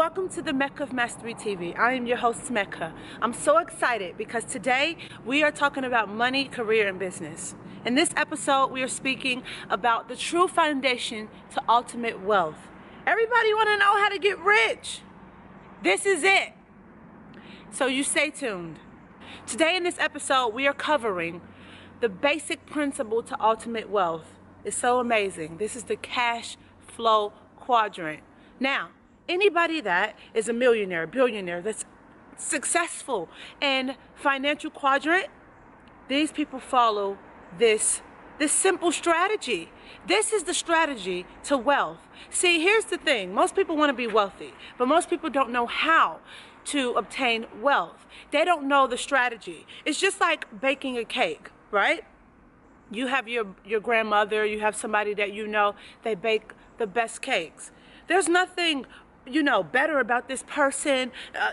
welcome to the Mecca of Mastery TV. I am your host, Mecca. I'm so excited because today we are talking about money, career, and business. In this episode, we are speaking about the true foundation to ultimate wealth. Everybody want to know how to get rich. This is it. So you stay tuned. Today in this episode, we are covering the basic principle to ultimate wealth. It's so amazing. This is the cash flow quadrant. Now, anybody that is a millionaire, billionaire, that's successful in financial quadrant, these people follow this simple strategy. This is the strategy to wealth. See, here's the thing. Most people want to be wealthy, but most people don't know how to obtain wealth. They don't know the strategy. It's just like baking a cake, right? You have your grandmother, you have somebody that you know, they bake the best cakes. There's nothing, better about this person,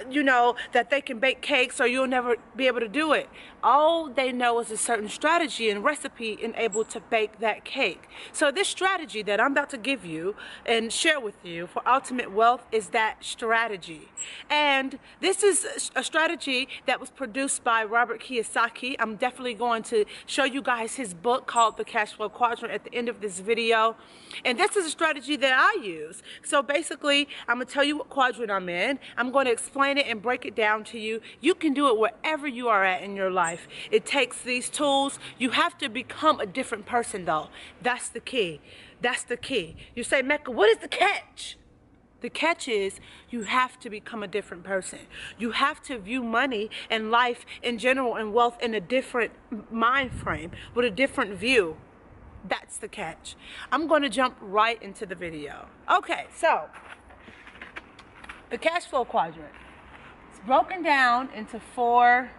that they can bake cakes or you'll never be able to do it. All they know is a certain strategy and recipe and able to bake that cake. So this strategy that I'm about to give you and share with you for ultimate wealth is that strategy. And this is a strategy that was produced by Robert Kiyosaki. I'm definitely going to show you guys his book called The Cash Flow Quadrant at the end of this video. And this is a strategy that I use. So basically, I'm going to tell you what quadrant I'm in. I'm going to explain it and break it down to you. You can do it wherever you are at in your life. It takes these tools. You have to become a different person, though. That's the key. That's the key. You say, Mecca, what is the catch? The catch is you have to become a different person. You have to view money and life in general and wealth in a different mind frame, with a different view. That's the catch. I'm going to jump right into the video. Okay, so the cash flow quadrant. It's broken down into 4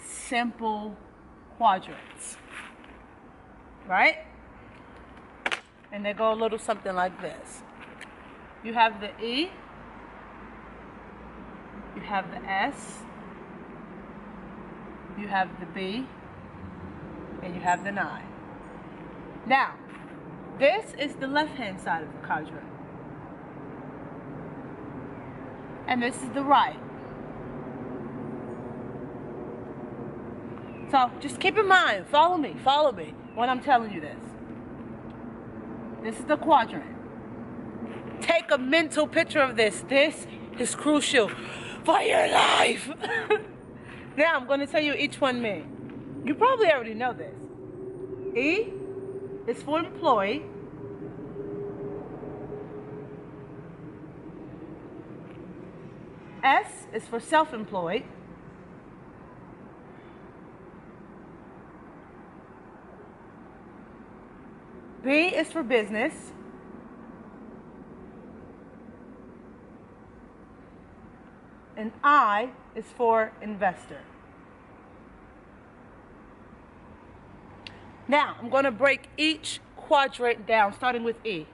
simple quadrants, right? And they go a little something like this. You have the E, you have the S, you have the B, and you have the 9. Now, this is the left-hand side of the quadrant. And this is the right. So just keep in mind, follow me when I'm telling you this. This is the quadrant. Take a mental picture of this. This is crucial for your life. Now I'm going to tell you each one mean. You probably already know this. E is for employee. S is for self-employed. B is for business. And I is for investor. Now, I'm going to break each quadrant down, starting with E.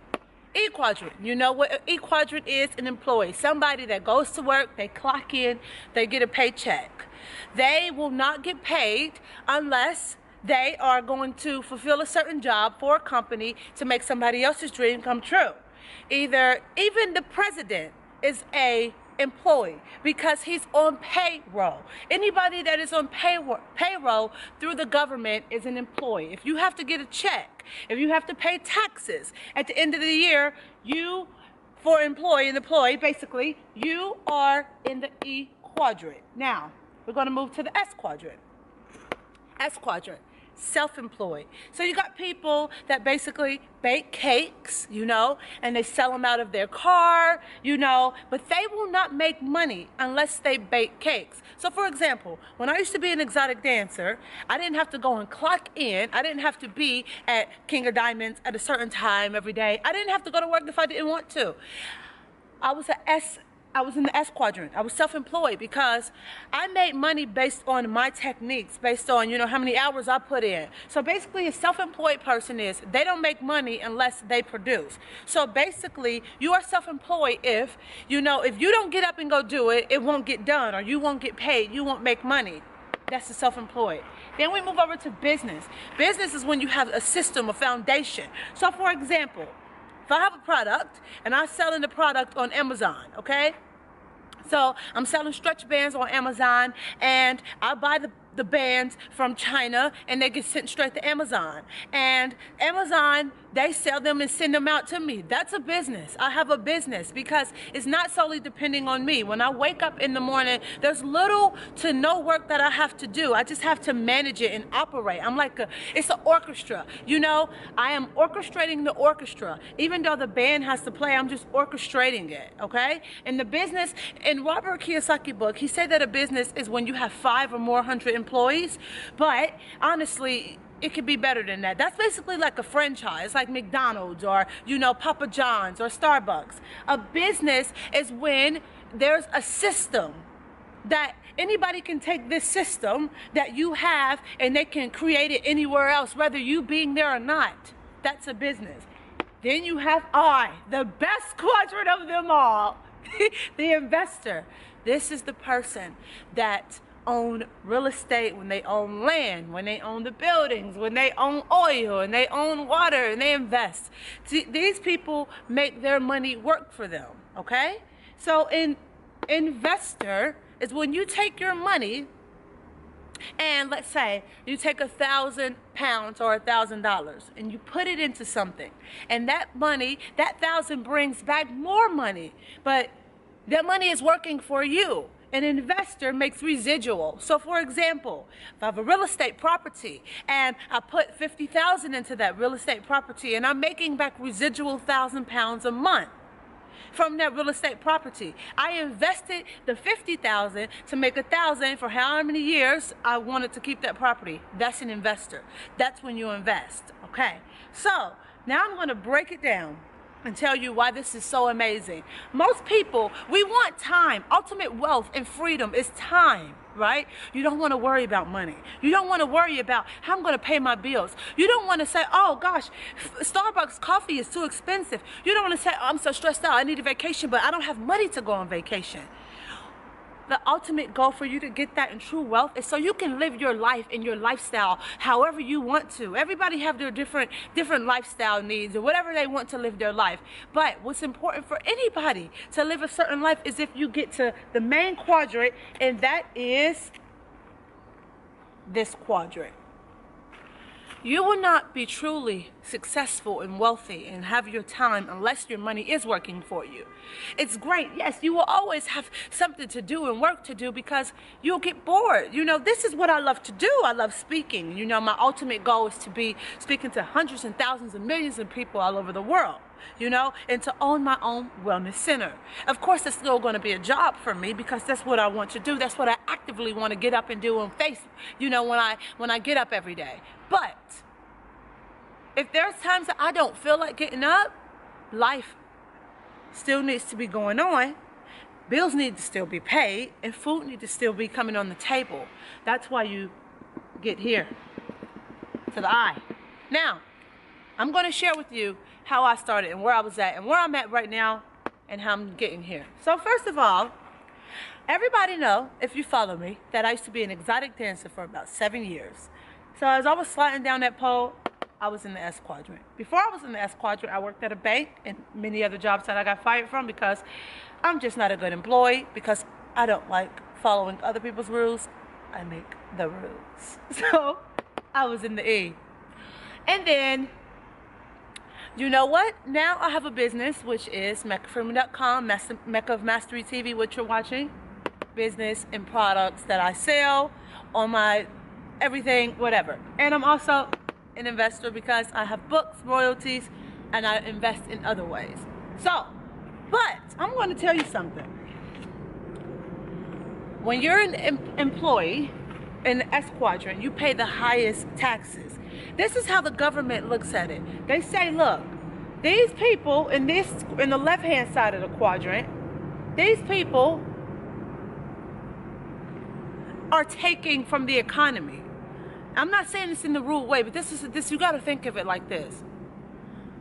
E quadrant. You know what E quadrant is? An employee. Somebody that goes to work, they clock in, they get a paycheck. They will not get paid unless they are going to fulfill a certain job for a company to make somebody else's dream come true. Even the president is a employee because he's on payroll. Anybody that is on payroll through the government is an employee. If you have to get a check, if you have to pay taxes at the end of the year, you, for employee, basically, you are in the E quadrant. Now, we're going to move to the S quadrant. S quadrant. Self-employed. So you got people that basically bake cakes, and they sell them out of their car, but they will not make money unless they bake cakes. So for example, when I used to be an exotic dancer, I didn't have to go and clock in. I didn't have to be at King of Diamonds at a certain time every day. I didn't have to go to work if I didn't want to. I was in the S quadrant. I was self-employed because I made money based on my techniques, based on, how many hours I put in. So basically a self-employed person they don't make money unless they produce. So basically you are self-employed if you don't get up and go do it, it won't get done, or you won't get paid, you won't make money. That's the self-employed. Then we move over to business. Business is when you have a system, a foundation. So for example, if I have a product and I'm selling the product on Amazon, okay? So I'm selling stretch bands on Amazon, and I buy the bands from China, and they get sent straight to Amazon. And Amazon, they sell them and send them out to me. That's a business. I have a business because it's not solely depending on me. When I wake up in the morning, there's little to no work that I have to do. I just have to manage it and operate. I'm like it's an orchestra. You know, I am orchestrating the orchestra. Even though the band has to play, I'm just orchestrating it, okay? In the business, in Robert Kiyosaki book, he said that a business is when you have 5 or more hundred employees, but honestly, it could be better than that. That's basically like a franchise, like McDonald's or, you know, Papa John's or Starbucks. A business is when there's a system that anybody can take this system that you have and they can create it anywhere else, whether you being there or not. That's a business. Then you have the best quadrant of them all, the investor. This is the person that own real estate, when they own land, when they own the buildings, when they own oil and they own water and they invest. See, these people make their money work for them, okay? So an investor is when you take your money and let's say you take £1,000 or $1,000 and you put it into something, and that money, that 1,000 brings back more money, but that money is working for you. An investor makes residual. So for example, if I have a real estate property and I put $50,000 into that real estate property and I'm making back residual £1,000 a month from that real estate property. I invested the $50,000 to make $1,000 for however many years I wanted to keep that property. That's an investor. That's when you invest, okay? So now I'm going to break it down and tell you why this is so amazing. Most people, we want time. Ultimate wealth and freedom is time, right? You don't want to worry about money. You don't want to worry about how I'm going to pay my bills. You don't want to say, oh gosh, Starbucks coffee is too expensive. You don't want to say, oh, I'm so stressed out, I need a vacation, but I don't have money to go on vacation. The ultimate goal for you to get that in true wealth is so you can live your life and your lifestyle however you want to. Everybody have their different lifestyle needs or whatever they want to live their life. But what's important for anybody to live a certain life is if you get to the main quadrant, and that is this quadrant. You will not be truly successful and wealthy and have your time unless your money is working for you. It's great. Yes, you will always have something to do and work to do because you'll get bored. You know, this is what I love to do. I love speaking. You know, my ultimate goal is to be speaking to hundreds and thousands and millions of people all over the world, you know, and to own my own wellness center. Of course, it's still going to be a job for me because that's what I want to do. That's what I actively want to get up and do and face, you know, when I get up every day. But if there's times that I don't feel like getting up, life still needs to be going on. Bills need to still be paid, and food needs to still be coming on the table. That's why you get here to the I. Now, I'm going to share with you how I started and where I was at and where I'm at right now and how I'm getting here. So first of all, everybody know, if you follow me, that I used to be an exotic dancer for about 7 years. So as I was sliding down that pole, I was in the S quadrant. Before I was in the S quadrant, I worked at a bank and many other jobs that I got fired from because I'm just not a good employee, because I don't like following other people's rules. I make the rules. So I was in the E. And then, you know what? Now I have a business, which is MeccaFreeman.com, Mecca of Mastery TV, what you're watching. Business and products that I sell on my everything, whatever. And I'm also an investor because I have books, royalties, and I invest in other ways. So, but I'm going to tell you something. When you're an employee in the S quadrant, you pay the highest taxes. This is how the government looks at it. They say, look, these people in the left-hand side of the quadrant, these people are taking from the economy. I'm not saying this in the rude way, but this you got to think of it like this.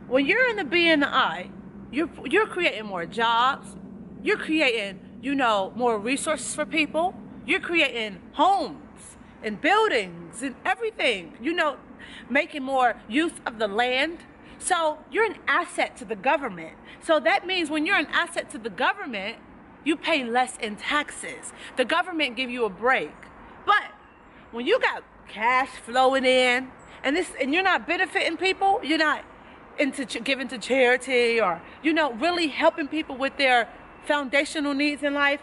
When you're in the B and the I, you're creating more jobs. You're creating, you know, more resources for people. You're creating homes and buildings and everything. You know, making more use of the land. So you're an asset to the government. So that means when you're an asset to the government, you pay less in taxes. The government give you a break. But when you got cash flowing in, and you're not benefiting people, you're not into giving to charity, or really helping people with their foundational needs in life,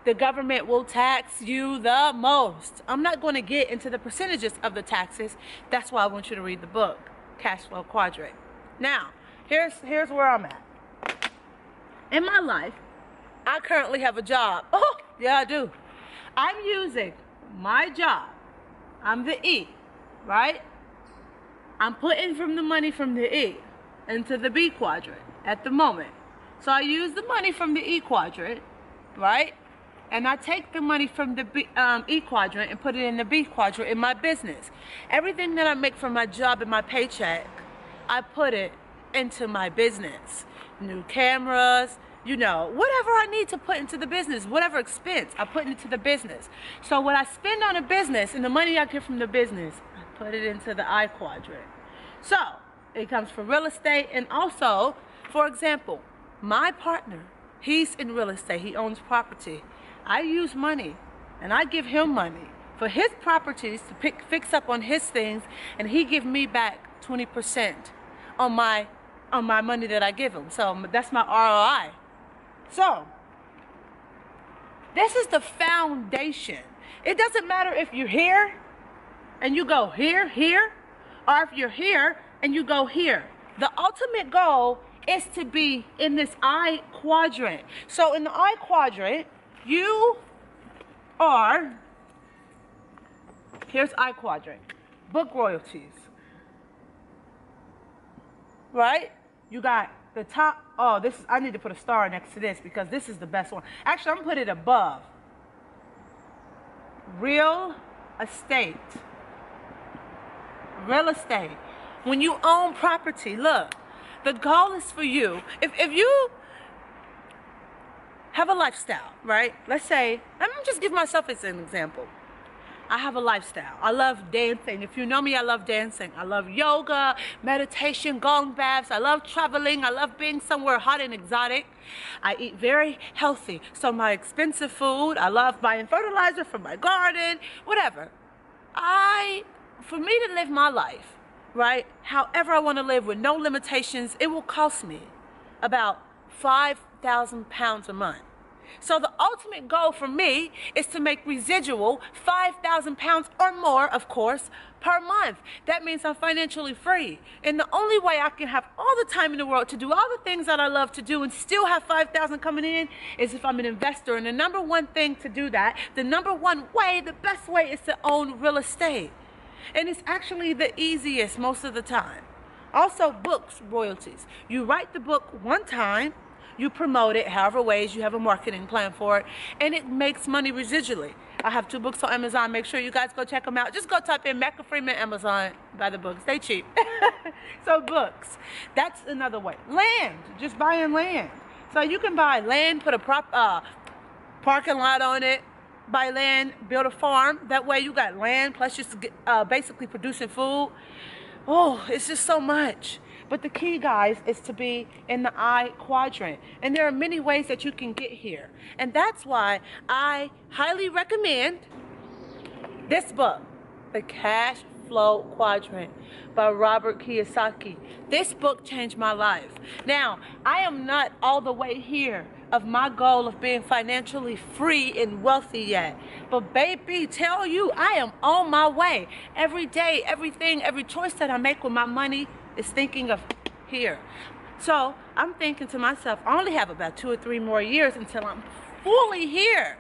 the government will tax you the most. I'm not going to get into the percentages of the taxes. That's why I want you to read the book, Cash Flow Quadrant. Now, here's where I'm at. In my life, I currently have a job. Oh, yeah, I do. I'm using my job. I'm the E, right? I'm putting from the money from the E into the B quadrant at the moment. So I use the money from the E quadrant, right? And I take the money from the E quadrant and put it in the B quadrant in my business. Everything that I make from my job and my paycheck, I put it into my business. New cameras, whatever I need to put into the business, whatever expense, I put into the business. So what I spend on a business and the money I get from the business, I put it into the I quadrant. So it comes for real estate, and also, for example, my partner, he's in real estate, he owns property. I use money and I give him money for his properties to fix up on his things, and he give me back 20% on my money that I give him. So that's my ROI. So this is the foundation. It doesn't matter if you're here and you go here, or if you're here and you go here. The ultimate goal is to be in this I quadrant. So in the I quadrant, you are, here's I quadrant, book royalties, right? You got the top, I need to put a star next to this because this is the best one. Actually, I'm gonna put it above. Real estate. Real estate. When you own property, look, the goal is for you. If you have a lifestyle, right? Let's say, I'm just give myself as an example. I have a lifestyle. I love dancing. If you know me, I love dancing. I love yoga, meditation, gong baths. I love traveling. I love being somewhere hot and exotic. I eat very healthy. So my expensive food, I love buying fertilizer for my garden, whatever. For me to live my life, right, however I want to live with no limitations, it will cost me about 5,000 pounds a month. So the ultimate goal for me is to make residual 5,000 pounds or more, of course, per month. That means I'm financially free. And the only way I can have all the time in the world to do all the things that I love to do and still have 5,000 coming in is if I'm an investor. And the number one thing to do that, the number one way, the best way is to own real estate. And it's actually the easiest most of the time. Also, books, royalties. You write the book one time, you promote it however ways, you have a marketing plan for it, and it makes money residually. I have 2 books on Amazon. Make sure you guys go check them out. Just go type in Mecca, Freeman, Amazon, buy the books. They cheap. So books, that's another way. Land, just buying land. So you can buy land, put a parking lot on it, buy land, build a farm. That way you got land, plus you're basically producing food. Oh, it's just so much. But the key, guys, is to be in the I quadrant. And there are many ways that you can get here. And that's why I highly recommend this book, The Cash Flow Quadrant by Robert Kiyosaki. This book changed my life. Now, I am not all the way here of my goal of being financially free and wealthy yet. But baby, tell you, I am on my way. Every day, everything, every choice that I make with my money is thinking of here. So I'm thinking to myself, I only have about 2 or 3 more years until I'm fully here.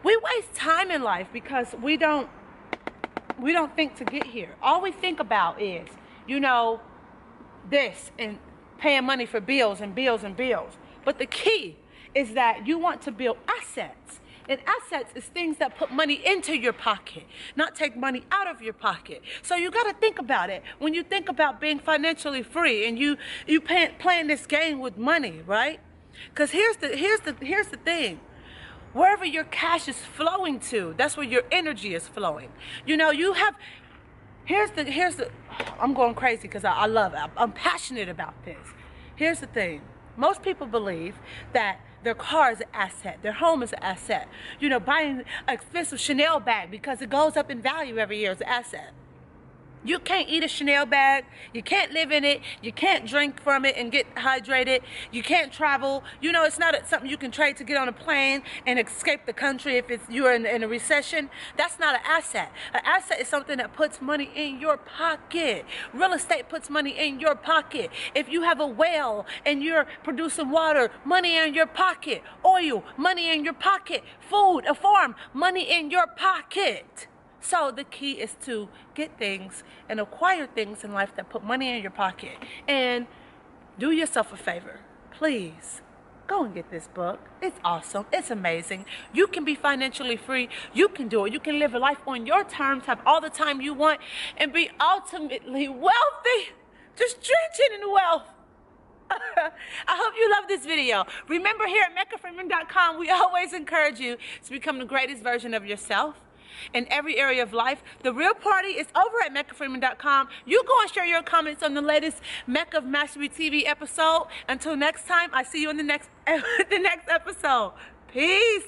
We waste time in life because we don't think to get here. All we think about is, this and paying money for bills and bills and bills. But the key is that you want to build assets. And assets is things that put money into your pocket, not take money out of your pocket. So you got to think about it when you think about being financially free and you playing this game with money, right? Because here's the thing. Wherever your cash is flowing to, that's where your energy is flowing. Here's the, I'm going crazy because I love it. I'm passionate about this. Here's the thing. Most people believe that their car is an asset, their home is an asset. You know, buying an expensive Chanel bag because it goes up in value every year is an asset. You can't eat a Chanel bag, you can't live in it, you can't drink from it and get hydrated, you can't travel. You know, it's not something you can trade to get on a plane and escape the country if you're in a recession. That's not an asset. An asset is something that puts money in your pocket. Real estate puts money in your pocket. If you have a well and you're producing water, money in your pocket. Oil, money in your pocket. Food, a farm, money in your pocket. So the key is to get things and acquire things in life that put money in your pocket. And do yourself a favor. Please, go and get this book. It's awesome. It's amazing. You can be financially free. You can do it. You can live a life on your terms, have all the time you want, and be ultimately wealthy. Just drenching in wealth. I hope you love this video. Remember, here at MeccaFreeman.com, we always encourage you to become the greatest version of yourself in every area of life. The real party is over at MeccaFreeman.com. You go and share your comments on the latest Mecca of Mastery TV episode. Until next time, I see you in the next episode. Peace.